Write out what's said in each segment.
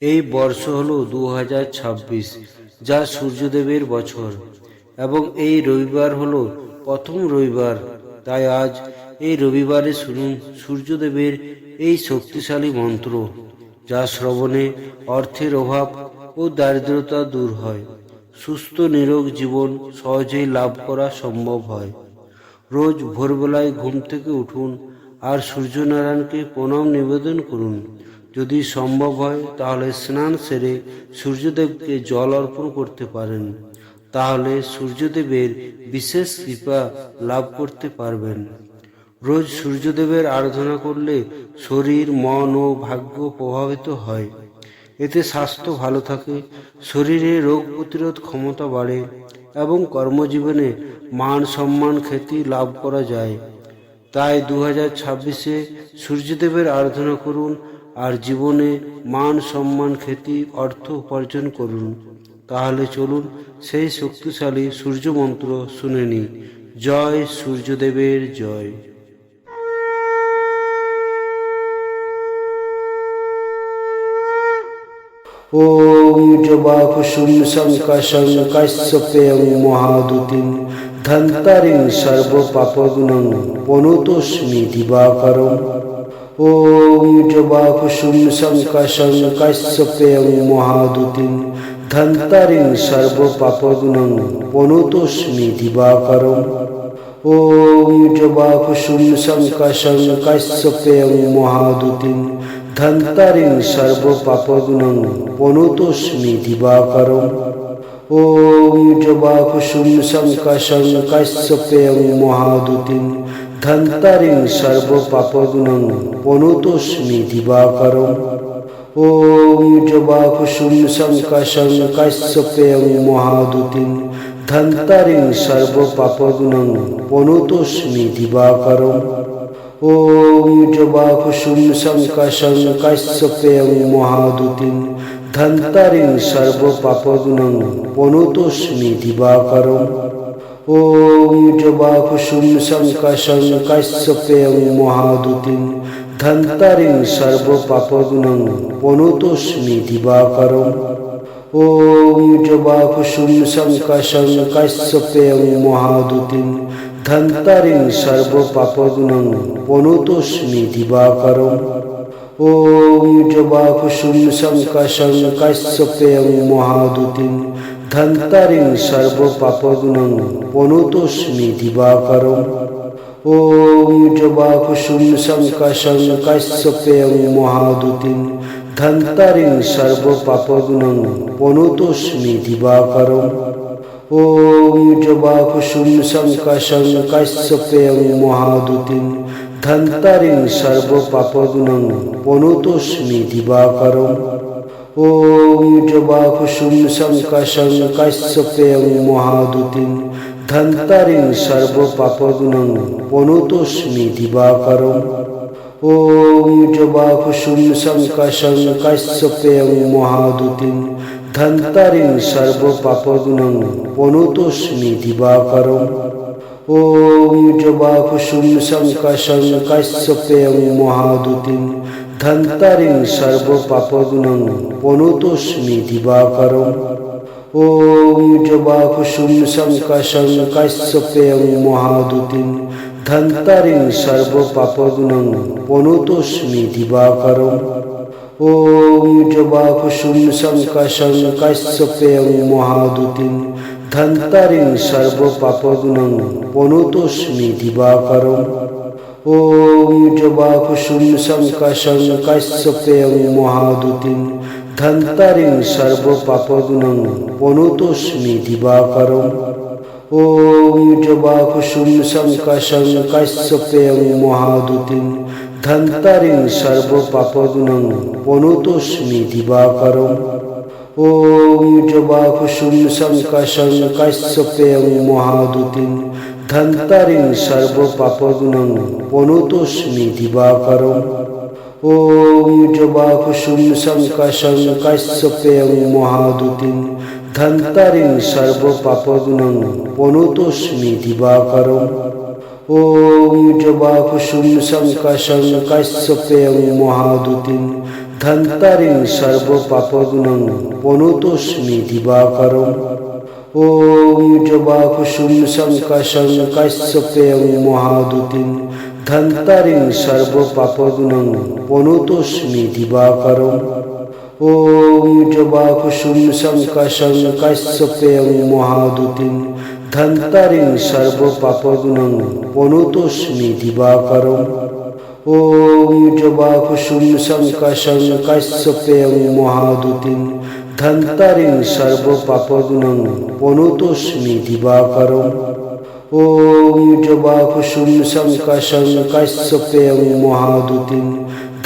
এই বর্ষ হলো 2026, যা সূর্যদেবের বছর, এবং এই রবিবার হলো প্রথম রবিবার। তাই আজ এই রবিবারে শুনুন সূর্যদেবের এই শক্তিশালী মন্ত্র, যা শ্রবণে অর্থের অভাব ও দারিদ্রতা দূর হয়। সুস্থ নিরোগ জীবন সহজেই লাভ করা সম্ভব হয়। রোজ ভোরবেলায় ঘুম থেকে উঠুন আর সূর্যনারায়ণকে প্রণাম নিবেদন করুন। যদি সম্ভব হয় তাহলে স্নান সেরে সূর্যদেবকে জল অর্পণ করতে পারেন। তাহলে সূর্যদেবের বিশেষ কৃপা লাভ করতে পারবেন। রোজ সূর্যদেবের আরাধনা করলে শরীর, মন ও ভাগ্য প্রভাবিত হয়। এতে স্বাস্থ্য ভালো থাকে, শরীরে রোগ প্রতিরোধ ক্ষমতা বাড়ে এবং কর্মজীবনে মান সম্মান খ্যাতি লাভ করা যায়। তাই 2026-এ সূর্যদেবের আরাধনা করুন আর জীবনে মান সম্মান খ্যাতি অর্থ উপার্জন করুন। তাহলে চলুন সেই শক্তিশালী সূর্য মন্ত্র শুনে নিই। জয় সূর্যদেবের জয়। ওম জবা কুসুম শঙ্কাশং কাশ্যপেয়ং মহাদুতিং ধন্তারিং সর্ব পাপগ্নং পনুতোস্মি দিবাকরং। ওম জবা কুসুম শঙ্কাশং কাশ্যপেয়ং মহাদুতিং ধন্তারিং সর্ব পাপগ্নং পনুতোস্মি দিবাকরং। ওম জবা কুসুম শঙ্কাশং কাশ্যপেয়ং মহাদুতিং ধন্তারিং সর্ব পাপগ্নং পনুতোস্মি দিবাকরং। ওম জবা কুসুম শঙ্কাশং কাশ্যপেয়ং মহাদুতিং ধন্তারিং সর্ব পাপগ্নং পনুতোস্মি দিবাকরং। ওম জবা কুসুম শঙ্কাশং কাশ্যপেয়ং মহাদুতিং ধন্তারিং সর্ব পাপগ্নং পনুতোস্মি দিবাকরং। ওম জবা কুসুম শঙ্কাশং কাশ্যপেয়ং মহাদুতিং ধন্তারিং সর্ব পাপগ্নং পনুতোস্মি দিবাকরং। ওম জবা কুসুম শঙ্কাশং কাশ্যপেয়ং মহাদুতিং ধন্তারিং সর্ব পাপগ্নং পনুতোস্মি দিবাকরং। ওম জবা কুসুম শঙ্কাশং কাশ্যপেয়ং মহাদুতিং ধন্তারিং সর্ব পাপগ্নং পনুতোস্মি দিবাকরং। ওম জবা কুসুম শঙ্কাশং কাশ্যপেয়ং মহাদুতিং ধন্তারিং সর্ব পাপগ্নং পনুতোস্মি দিবাকরং। ওম জবা কুসুম শঙ্কাশং কাশ্যপেয়ং মহাদুতিং ধন্তারিং সর্ব পাপগ্নং পনুতোস্মি দিবাকরং। ওম জবা কুসুম শঙ্কাশং কাশ্যপেয়ং মহাদুতিং ধন্তারিং সর্ব পাপগ্নং পনুতোস্মি দিবাকরং। ওম জবা কুসুম শঙ্কাশং কাশ্যপেয়ং মহাদুতিং ধন্তারিং সর্ব পাপগ্নং পনুতোস্মি দিবাকরং। ওম জবা কুসুম শঙ্কাশং কাশ্যপেয়ং মহাদুতিং ধন্তারিং সর্ব পাপগ্নং পনুতোস্মি দিবাকরং। ওম জবা কুসুম শঙ্কাশং কাশ্যপেয়ং মহাদুতিং ধন্তারিং সর্ব পাপগ্নং পনুতোস্মি দিবাকরং। ওম জবা কুসুম শঙ্কাশং কাশ্যপেয়ং মহাদুতিং ধন্তারিং সর্ব পাপগ্নং পনুতোস্মি দিবাকরং। ওম জবা কুসুম শঙ্কাশং কাশ্যপেয়ং মহাদুতিং ধন্তারিং সর্ব পাপগ্নং পনুতোস্মি দিবাকরং। ওম জবা কুসুম শঙ্কাশং কাশ্যপেয়ং মহাদুতিং ধন্তারিং সর্ব পাপগ্নং পনুতোস্মি দিবাকরং। ওম জবা কুসুম শঙ্কাশং কাশ্যপেয়ং মহাদুতিং ধন্তারিং সর্ব পাপগ্নং পনুতোস্মি দিবাকরং। ওম জবা কুসুম শঙ্কাশং কাশ্যপেয়ং মহাদুতিং ধন্তারিং সর্ব পাপগ্নং পনুতোস্মি দিবাকরং। ওম জবা কুসুম শঙ্কাশং কাশ্যপেয়ং মহাদুতিং ধন্তারিং সর্ব পাপগ্নং পনুতোস্মি দিবাকরং। ওম জবা কুসুম শঙ্কাশং কাশ্যপেয়ং মহাদুতিং धन्तारिं सर्वपापग्नं प्रणतोऽस्मि दिवाकरम्। ॐ जवाकुसुम शङ्काशं काश्यपेयं महादूतिं धन्तारिं सर्वपापग्नं प्रणतोऽस्मि दिवाकरम्। ॐ जवाकुसुम शङ्काशं काश्यपेयं महादूतिं धन्तारिं सर्वपापग्नं प्रणतोऽस्मि दिवाकरम्। ॐ जवाकुसुम शङ्काशं काश्यपेयं महादूतिं धन्तारिं सर्वपापग्नं प्रणतोऽस्मि दिवाकरम्। ॐ जवाकुसुम शङ्काशं काश्यपेयं महादूतिं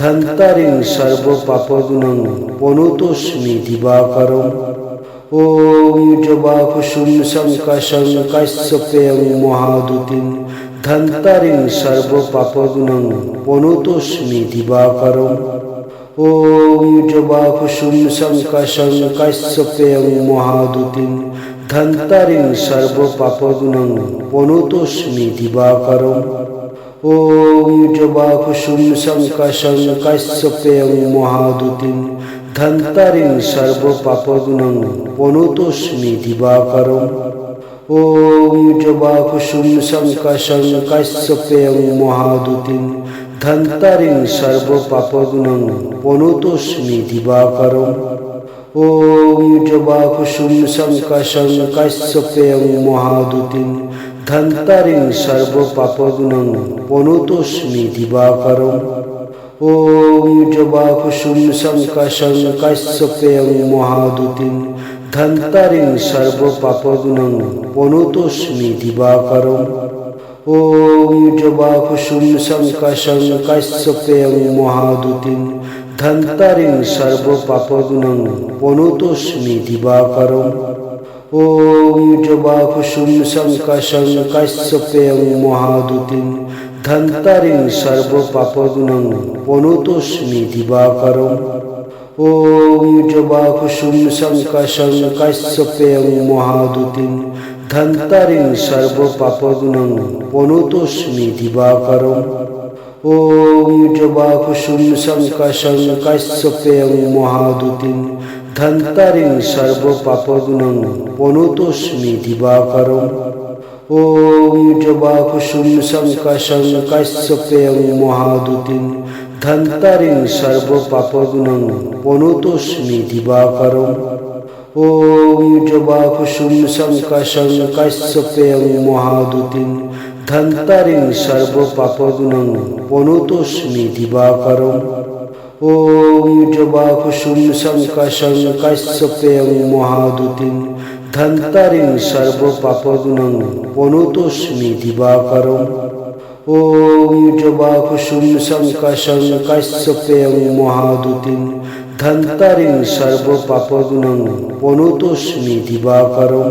धन्तारिं सर्वपापग्नं प्रणतोऽस्मि दिवाकरम्। ॐ जवाकुसुम शङ्काशं काश्यपेयं महादूतिं धन्तारिं सर्वपापग्नं प्रणतोऽस्मि दिवाकरम्। ॐ जवाकुसुम शङ्काशं काश्यपेयं महादूतिं धन्तारिं सर्वपापग्नं प्रणतोऽस्मि दिवाकरम्। ॐ जवाकुसुम शङ्काशं काश्यपेयं महादूतिं धन्तारिं सर्वपापग्नं प्रणतोऽस्मि दिवाकरम्। ॐ जवाकुसुम शङ्काशं काश्यपेयं महादूतिं धन्तारिं सर्वपापग्नं प्रणतोऽस्मि दिवाकरम्। ॐ जवाकुसुम शङ्काशं काश्यपेयं महादूतिं धन्तारिं सर्वपापग्नं प्रणतोऽस्मि दिवाकरम्। ॐ जवाकुसुम शङ्काशं काश्यपेयं महादूतिं धन्तारिं सर्वपापग्नं प्रणतोऽस्मि दिवाकरम्। ॐ जवाकुसुम शङ्काशं काश्यपेयं महादूतिं धन्तारिं सर्वपापग्नं प्रणतोऽस्मि दिवाकरम्। ॐ जवाकुसुम शङ्काशं काश्यपेयं महादूतिं धन्तारिं सर्वपापग्नं प्रणतोऽस्मि दिवाकरम्। ॐ जवाकुसुम शङ्काशं काश्यपेयं महादूतिं धन्तारिं सर्वपापग्नं प्रणतोऽस्मि दिवाकरम्। ॐ जवाकुसुम शङ्काशं काश्यपेयं महादूतिं धन्तारिं सर्वपापग्नं प्रणतोऽस्मि दिवाकरम्। ॐ जवाकुसुम शङ्काशं काश्यपेयं महादूतिं धन्तारिं सर्वपापग्नं प्रणतोऽस्मि दिवाकरम्। ॐ जवाकुसुम शङ्काशं काश्यपेयं महादूतिं धन्तारिं सर्वपापग्नं प्रणतोऽस्मि दिवाकरम्। ॐ जवाकुसुम शङ्काशं काश्यपेयं महादूतिं धन्तारिं सर्वपापग्नं प्रणतोऽस्मि दिवाकरम्। ॐ जवाकुसुम शङ्काशं काश्यपेयं महादूतिं धन्तारिं सर्वपापग्नं प्रणतोऽस्मि दिवाकरम्।